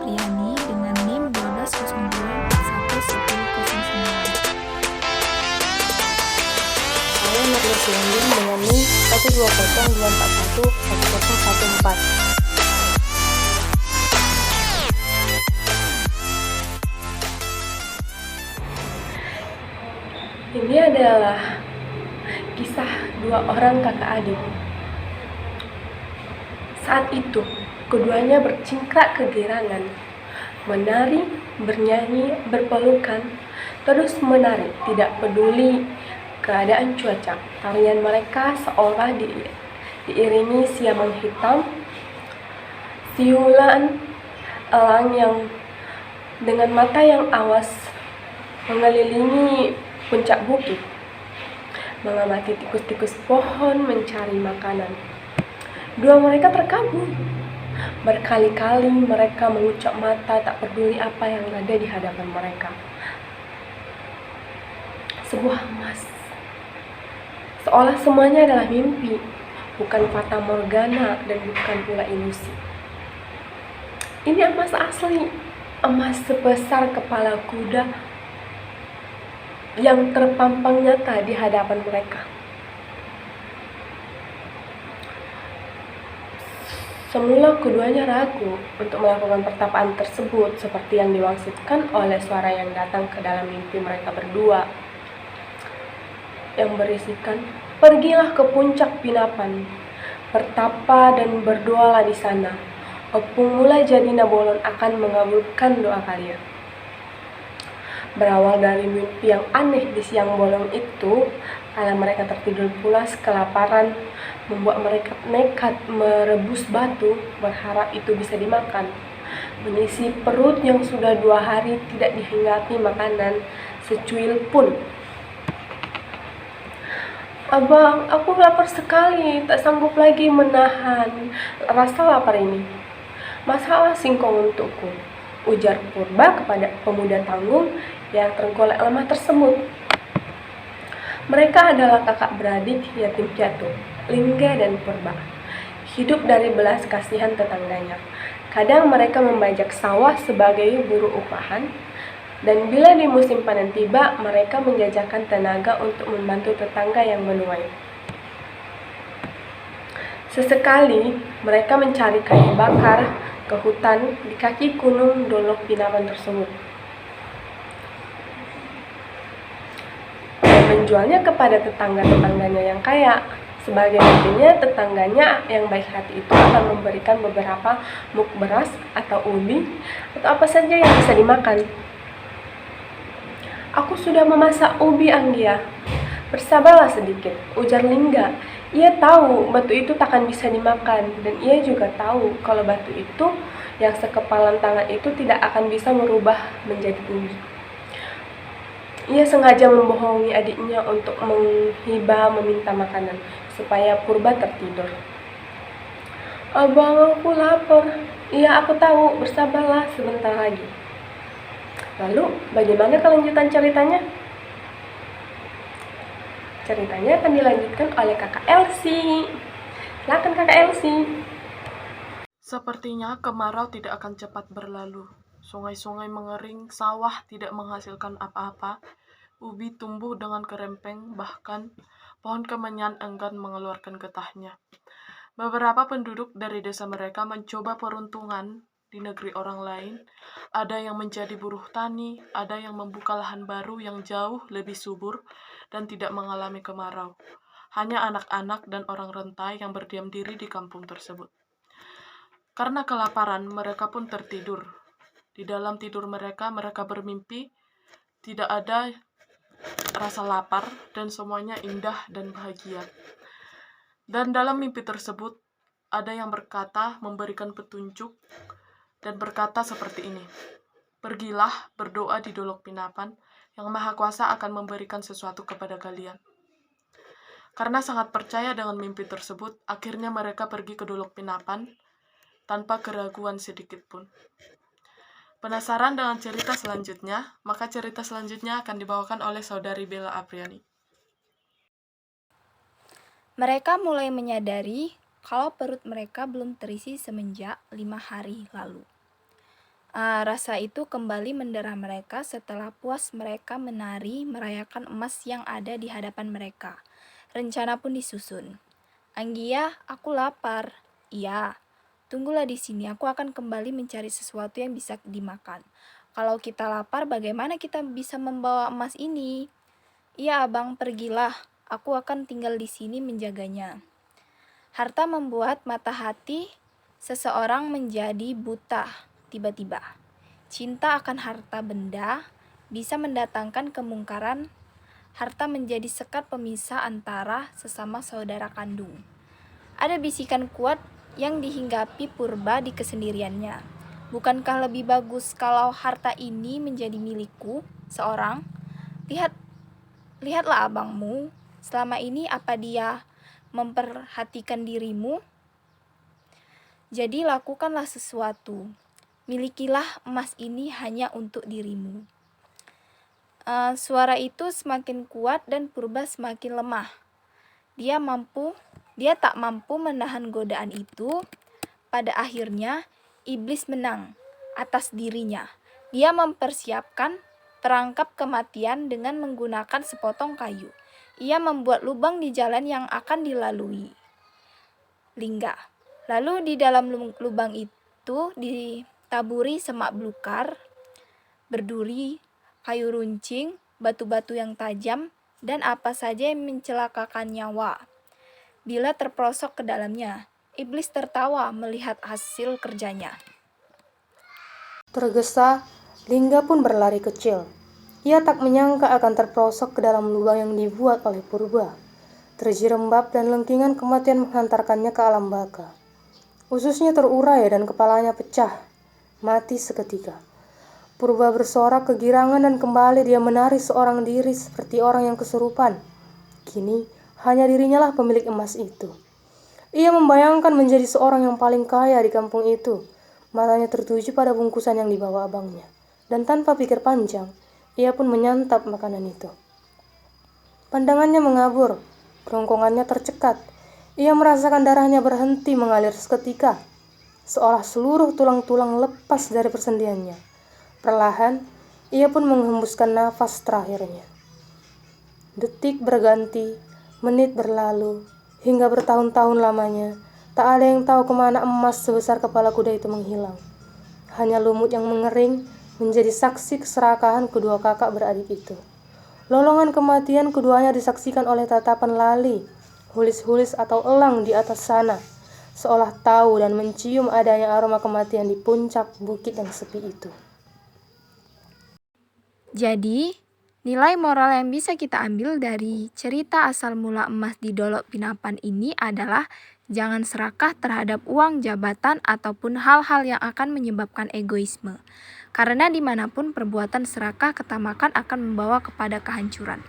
Apriani dengan NIM 1202411009. Saya Nurul Sianding dengan NIM 12024111014. Ini adalah kisah dua orang kakak adik. Saat itu, keduanya bercingkrak kegirangan, menari, bernyanyi, berpelukan, terus menari, tidak peduli keadaan cuaca. Tarian mereka seolah diiringi siamang hitam, siulan elang yang dengan mata yang awas mengelilingi puncak bukit, mengamati tikus-tikus pohon mencari makanan. Dua mereka terkagum. Berkali-kali mereka mengucap mata tak peduli apa yang ada di hadapan mereka. Sebuah emas. Seolah semuanya adalah mimpi, bukan fata morgana dan bukan pula ilusi. Ini emas asli, emas sebesar kepala kuda yang terpampang nyata di hadapan mereka. Semula keduanya ragu untuk melakukan pertapaan tersebut seperti yang diwaksudkan oleh suara yang datang ke dalam mimpi mereka berdua, yang berisikan, "Pergilah ke puncak Pinapan, bertapa dan berdoalah di sana. Opung Mula Jadi Nabolon akan mengabulkan doa kalian." Berawal dari mimpi yang aneh di siang bolong itu, kala mereka tertidur pulas kelaparan membuat mereka nekat merebus batu, berharap itu bisa dimakan. Mengisi perut yang sudah 2 hari tidak dihinggapi makanan secuil pun. "Abang, aku lapar sekali, tak sanggup lagi menahan rasa lapar ini. Masalah singkong untukku," ujar Purba kepada pemuda tanggung yang tergolek lemah tersebut. Mereka adalah kakak beradik yatim piatu, Lingga dan Purba. Hidup dari belas kasihan tetangganya. Kadang mereka membajak sawah sebagai buruh upahan, dan bila di musim panen tiba, mereka menjajakan tenaga untuk membantu tetangga yang menuai. Sesekali mereka mencari kayu bakar ke hutan di kaki gunung Dolok Pinapan tersebut dan menjualnya kepada tetangga-tetangganya yang kaya. Sebagai gantinya, tetangganya yang baik hati itu akan memberikan beberapa muk beras atau ubi atau apa saja yang bisa dimakan. "Aku sudah memasak ubi, Anggia. Bersabarlah sedikit," ujar Lingga. Ia tahu batu itu takkan bisa dimakan, dan ia juga tahu kalau batu itu yang sekepalan tangan itu tidak akan bisa merubah menjadi ubi. Ia sengaja membohongi adiknya untuk menghibah meminta makanan, supaya Purba tertidur. "Abang, aku lapar." "Iya, aku tahu, bersabarlah sebentar lagi." Lalu, bagaimana kelanjutan ceritanya? Ceritanya akan dilanjutkan oleh kakak Elsie. Silakan kakak Elsie. Sepertinya kemarau tidak akan cepat berlalu. Sungai-sungai mengering, sawah tidak menghasilkan apa-apa, ubi tumbuh dengan kerempeng, bahkan pohon kemenyan enggan mengeluarkan getahnya. Beberapa penduduk dari desa mereka mencoba peruntungan di negeri orang lain. Ada yang menjadi buruh tani, ada yang membuka lahan baru yang jauh lebih subur dan tidak mengalami kemarau. Hanya anak-anak dan orang rentai yang berdiam diri di kampung tersebut. Karena kelaparan, mereka pun tertidur. Di dalam tidur mereka bermimpi tidak ada rasa lapar dan semuanya indah dan bahagia. Dan dalam mimpi tersebut, ada yang berkata, memberikan petunjuk, dan berkata seperti ini, "Pergilah berdoa di Dolok Pinapan, yang Maha Kuasa akan memberikan sesuatu kepada kalian." Karena sangat percaya dengan mimpi tersebut, akhirnya mereka pergi ke Dolok Pinapan tanpa keraguan sedikit pun. Penasaran dengan cerita selanjutnya? Maka cerita selanjutnya akan dibawakan oleh saudari Bella Apriani. Mereka mulai menyadari kalau perut mereka belum terisi semenjak 5 hari lalu. Rasa itu kembali mendera mereka setelah puas mereka menari merayakan emas yang ada di hadapan mereka. Rencana pun disusun. Anggia, aku lapar. Iya, tunggulah di sini, aku akan kembali mencari sesuatu yang bisa dimakan. Kalau kita lapar, bagaimana kita bisa membawa emas ini? Iya, abang, pergilah. Aku akan tinggal di sini menjaganya. Harta membuat mata hati seseorang menjadi buta tiba-tiba. Cinta akan harta benda bisa mendatangkan kemungkaran. Harta menjadi sekat pemisah antara sesama saudara kandung. Ada bisikan kuat yang dihinggapi Purba di kesendiriannya. Bukankah lebih bagus kalau harta ini menjadi milikku seorang? Lihatlah abangmu. Selama ini apa dia memperhatikan dirimu? Jadi lakukanlah sesuatu. Milikilah emas ini hanya untuk dirimu. Suara itu semakin kuat dan Purba semakin lemah. Dia tak mampu menahan godaan itu. Pada akhirnya, iblis menang atas dirinya. Dia mempersiapkan perangkap kematian dengan menggunakan sepotong kayu. Ia membuat lubang di jalan yang akan dilalui Lingga. Lalu di dalam lubang itu ditaburi semak belukar, berduri, kayu runcing, batu-batu yang tajam, dan apa saja yang mencelakakan nyawa. Bila terperosok ke dalamnya, iblis tertawa melihat hasil kerjanya. Tergesa, Lingga pun berlari kecil. Ia tak menyangka akan terperosok ke dalam lubang yang dibuat oleh Purba. Terjerembab dan lengkingan kematian menghantarkannya ke alam baka. Ususnya terurai dan kepalanya pecah, mati seketika. Purba bersorak kegirangan dan kembali dia menari seorang diri seperti orang yang kesurupan. Kini hanya dirinya lah pemilik emas itu. Ia membayangkan menjadi seorang yang paling kaya di kampung itu. Matanya tertuju pada bungkusan yang dibawa abangnya. Dan tanpa pikir panjang, ia pun menyantap makanan itu. Pandangannya mengabur, kerongkongannya tercekat. Ia merasakan darahnya berhenti mengalir seketika, seolah seluruh tulang-tulang lepas dari persendiannya. Perlahan, ia pun menghembuskan nafas terakhirnya. Detik berganti, menit berlalu, hingga bertahun-tahun lamanya, tak ada yang tahu kemana emas sebesar kepala kuda itu menghilang. Hanya lumut yang mengering menjadi saksi keserakahan kedua kakak beradik itu. Lolongan kematian keduanya disaksikan oleh tatapan lali, hulis-hulis atau elang di atas sana, seolah tahu dan mencium adanya aroma kematian di puncak bukit yang sepi itu. Jadi, nilai moral yang bisa kita ambil dari cerita asal mula emas di Dolok Pinapan ini adalah jangan serakah terhadap uang, jabatan, ataupun hal-hal yang akan menyebabkan egoisme. Karena dimanapun perbuatan serakah ketamakan akan membawa kepada kehancuran.